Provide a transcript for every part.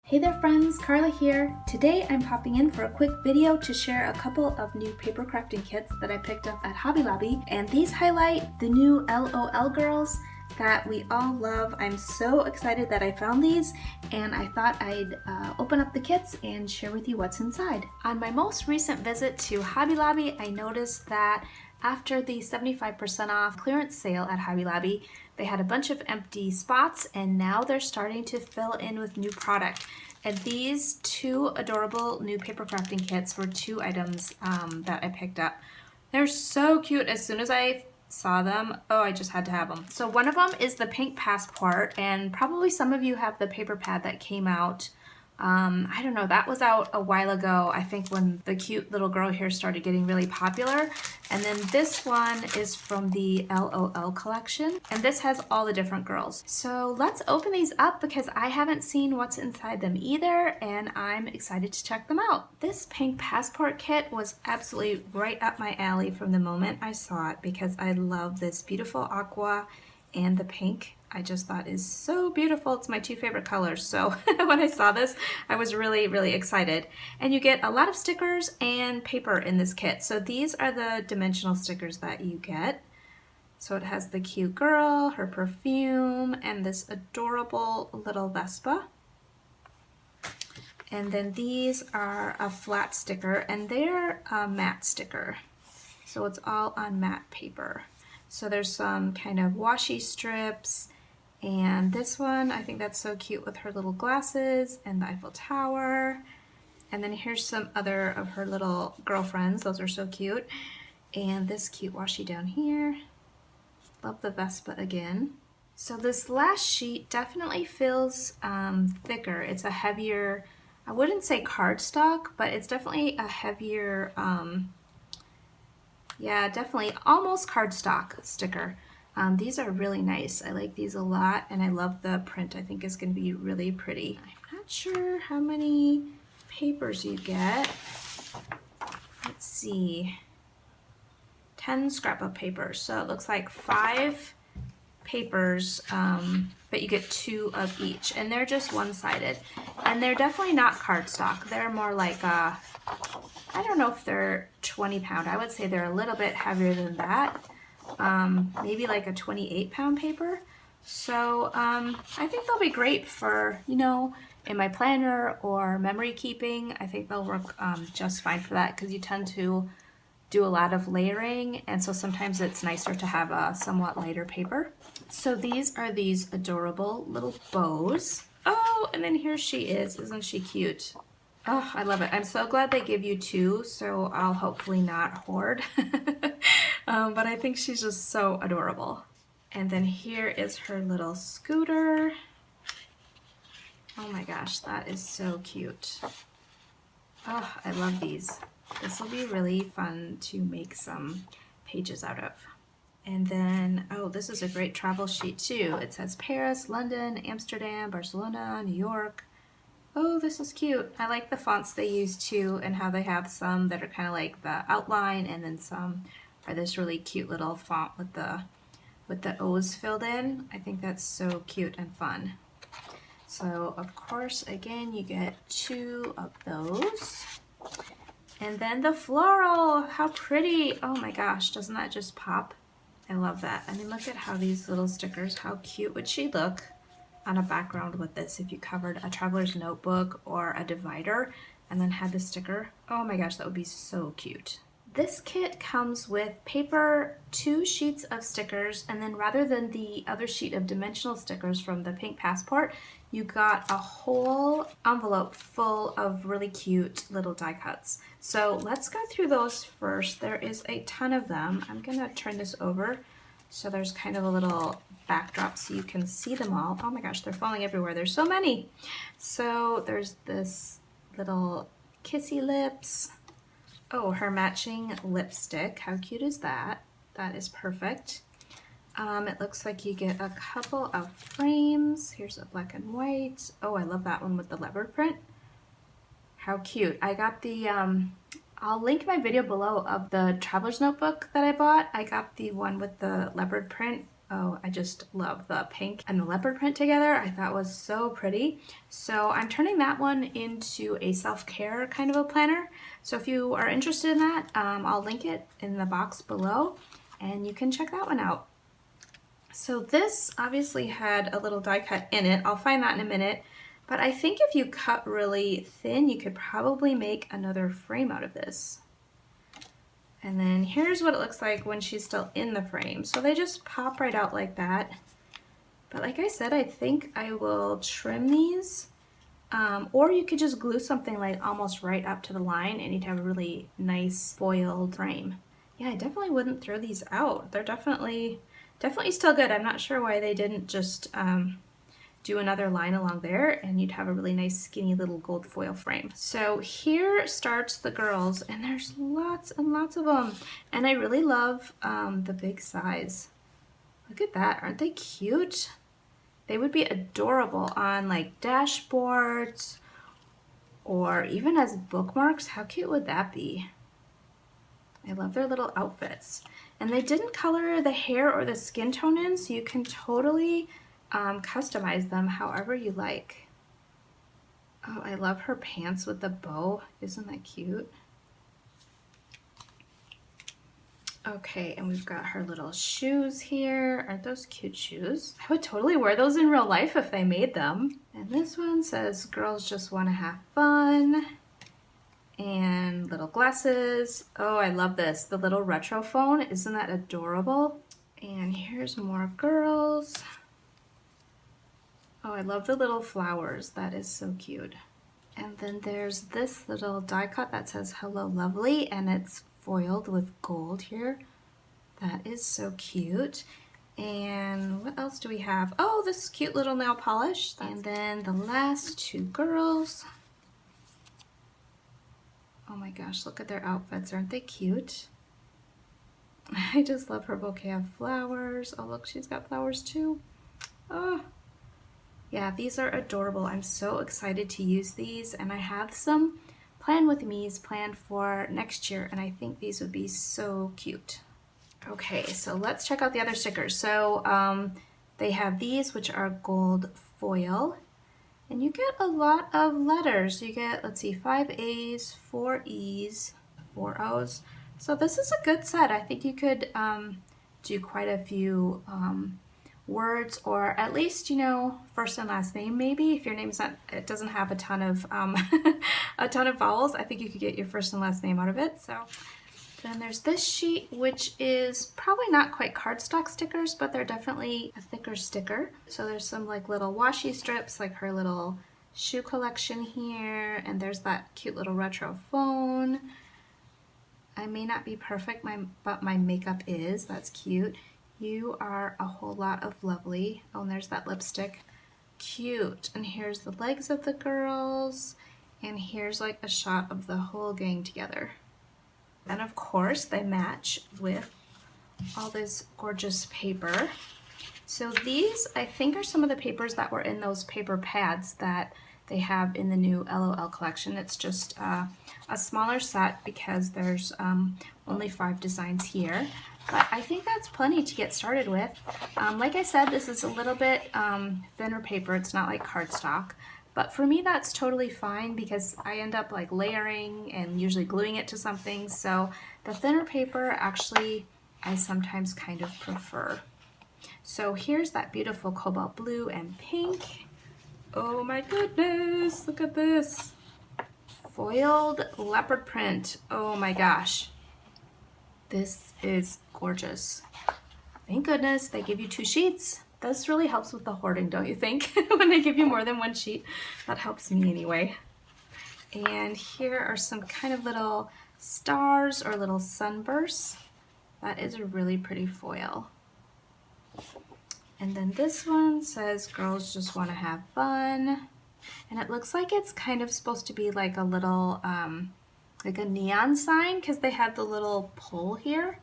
Hey there friends, Karla here. Today I'm popping in for a quick video to share a couple of new paper crafting kits that I picked up at Hobby Lobby, and these highlight the new Elle Oh Elle girls that we all love. I'm so excited that I found these, and I thought I'd open up the kits and share with you what's inside. On my most recent visit to Hobby Lobby, I noticed that after the 75% off clearance sale at Hobby Lobby, they had a bunch of empty spots, and now they're starting to fill in with new product. And these two adorable new paper crafting kits were two items that I picked up. They're so cute. As soon as I saw them, oh, I just had to have them. So one of them is the pink passport, and probably some of you have the paper pad that came out. I don't know, that was out a while ago, I think when the cute little girl here started getting really popular. And then this one is from the Elle Oh Elle collection, and this has all the different girls. So let's open these up because I haven't seen what's inside them either, and I'm excited to check them out. This pink passport kit was absolutely right up my alley from the moment I saw it because I love this beautiful aqua and the pink. I just thought is so beautiful. It's my two favorite colors. So when I saw this, I was really, really excited. And you get a lot of stickers and paper in this kit. So these are the dimensional stickers that you get. So it has the cute girl, her perfume, and this adorable little Vespa. And then these are a flat sticker, and they're a matte sticker. So it's all on matte paper. So there's some kind of washi strips, and this one, I think that's so cute with her little glasses and the Eiffel Tower. And then here's some other of her little girlfriends. Those are so cute. And this cute washi down here. Love the Vespa again. So this last sheet definitely feels thicker. It's a heavier, I wouldn't say cardstock, but it's definitely a heavier, yeah, definitely almost cardstock sticker. These are really nice. I like these a lot, and I love the print. I think it's going to be really pretty. I'm not sure how many papers you get. Let's see. 10 scrapbook papers. So it looks like 5 papers, but you get 2 of each, and they're just one-sided. And they're definitely not cardstock. They're more like I don't know if they're 20-pound. I would say they're a little bit heavier than that. Maybe like a 28-pound paper. So I think they'll be great for, you know, in my planner or memory keeping. I think they'll work just fine for that because you tend to do a lot of layering, and so sometimes it's nicer to have a somewhat lighter paper. So these are these adorable little bows. Oh, and then here she is. Isn't she cute? Oh, I love it. I'm so glad they give you 2, so I'll hopefully not hoard. But I think she's just so adorable. And then here is her little scooter. Oh my gosh, that is so cute. Oh, I love these. This will be really fun to make some pages out of. And then, oh, this is a great travel sheet too. It says Paris, London, Amsterdam, Barcelona, New York. Oh, this is cute. I like the fonts they use too, and how they have some that are kind of like the outline, and then some are this really cute little font with the O's filled in. I think that's so cute and fun. So of course, again, you get 2 of those. And then the floral, how pretty. Oh my gosh, doesn't that just pop? I love that. I mean, look at how these little stickers, how cute would she look on a background with this if you covered a traveler's notebook or a divider and then had the sticker. Oh my gosh, that would be so cute. This kit comes with paper, 2 sheets of stickers, and then rather than the other sheet of dimensional stickers from the pink passport, you got a whole envelope full of really cute little die cuts. So let's go through those first. There is a ton of them. I'm gonna turn this over so there's kind of a little backdrop so you can see them all. Oh my gosh, they're falling everywhere. There's so many. So there's this little kissy lips. Oh, her matching lipstick. How cute is that? That is perfect. It looks like you get a couple of frames. Here's a black and white. Oh, I love that one with the leopard print. How cute. I got the, I'll link my video below of the traveler's notebook that I bought. I got the one with the leopard print Oh, I just love the pink and the leopard print together. I thought was so pretty. So I'm turning that one into a self-care kind of a planner. So if you are interested in that, I'll link it in the box below and you can check that one out. So this obviously had a little die cut in it. I'll find that in a minute. But I think if you cut really thin, you could probably make another frame out of this. And then here's what it looks like when she's still in the frame. So they just pop right out like that. But like I said, I think I will trim these. Or you could just glue something like almost right up to the line and you'd have a really nice foiled frame. Yeah, I definitely wouldn't throw these out. They're definitely still good. I'm not sure why they didn't just do another line along there and you'd have a really nice skinny little gold foil frame. So here starts the girls and there's lots and lots of them. And I really love the big size. Look at that, aren't they cute? They would be adorable on like dashboards or even as bookmarks. How cute would that be? I love their little outfits. And they didn't color the hair or the skin tone in, so you can totally customize them however you like. Oh, I love her pants with the bow. Isn't that cute? Okay, and we've got her little shoes here. Aren't those cute shoes? I would totally wear those in real life if they made them. And this one says, girls just want to have fun. And little glasses. Oh, I love this. The little retro phone. Isn't that adorable? And here's more girls. Oh, I love the little flowers. That is so cute. And then there's this little die cut that says Hello Lovely, and it's foiled with gold here. That is so cute. And what else do we have? Oh, this cute little nail polish. And then the last two girls. Oh my gosh, look at their outfits. Aren't they cute? I just love her bouquet of flowers. Oh, look, she's got flowers too. Oh. Yeah, these are adorable. I'm so excited to use these, and I have some plan with me's planned for next year, and I think these would be so cute. Okay, so let's check out the other stickers. So they have these, which are gold foil, and you get a lot of letters. You get, let's see, 5 A's, 4 E's, 4 O's. So this is a good set. I think you could do quite a few words, or at least, you know, first and last name maybe. If your name's not, it doesn't have a ton of a ton of vowels, I think you could get your first and last name out of it. So then there's this sheet, which is probably not quite cardstock stickers, but they're definitely a thicker sticker. So there's some like little washi strips, like her little shoe collection here, and there's that cute little retro phone. I may not be perfect, but my makeup is. That's cute. You are a whole lot of lovely. Oh, and there's that lipstick. Cute. And here's the legs of the girls. And here's like a shot of the whole gang together. And of course, they match with all this gorgeous paper. So these, I think, are some of the papers that were in those paper pads that they have in the new Elle Oh Elle collection. It's just a smaller set because there's only 5 designs here. But I think that's plenty to get started with. Like I said, this is a little bit thinner paper. It's not like cardstock. But for me, that's totally fine because I end up like layering and usually gluing it to something. So the thinner paper, actually, I sometimes kind of prefer. So here's that beautiful cobalt blue and pink. Oh my goodness, look at this. Foiled leopard print. Oh my gosh. This is gorgeous. Thank goodness they give you 2 sheets. This really helps with the hoarding, don't you think? When they give you more than 1 sheet. That helps me anyway. And here are some kind of little stars or little sunbursts. That is a really pretty foil. And then this one says, girls just want to have fun. And it looks like it's kind of supposed to be like a little, like a neon sign, because they had the little pole here.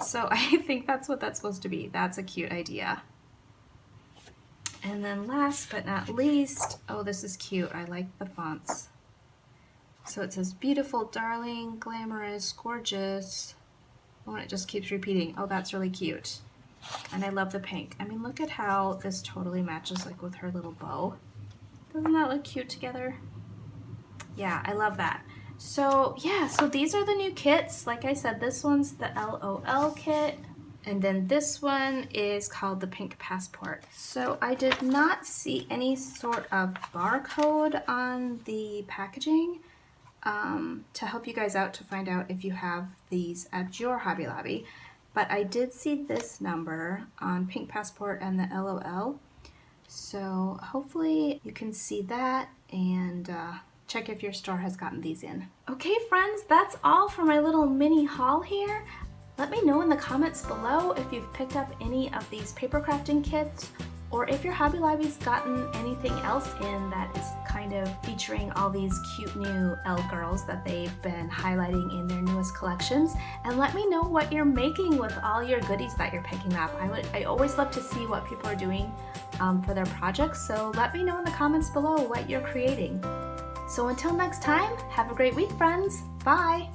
So I think that's what that's supposed to be. That's a cute idea. And then last but not least, oh, this is cute. I like the fonts. So it says beautiful, darling, glamorous, gorgeous. Oh, and it just keeps repeating. Oh, that's really cute. And I love the pink. I mean, look at how this totally matches like with her little bow. Doesn't that look cute together? Yeah, I love that. So yeah, so these are the new kits. Like I said, this one's the LOL kit. And then this one is called the Pink Passport. So I did not see any sort of barcode on the packaging to help you guys out to find out if you have these at your Hobby Lobby. But I did see this number on Pink Passport and the LOL. So hopefully you can see that and check if your store has gotten these in. Okay friends, that's all for my little mini haul here. Let me know in the comments below if you've picked up any of these paper crafting kits, or if your Hobby Lobby's gotten anything else in that is kind of featuring all these cute new Elle girls that they've been highlighting in their newest collections. And let me know what you're making with all your goodies that you're picking up. I always love to see what people are doing for their projects, so let me know in the comments below what you're creating. So until next time, have a great week, friends. Bye!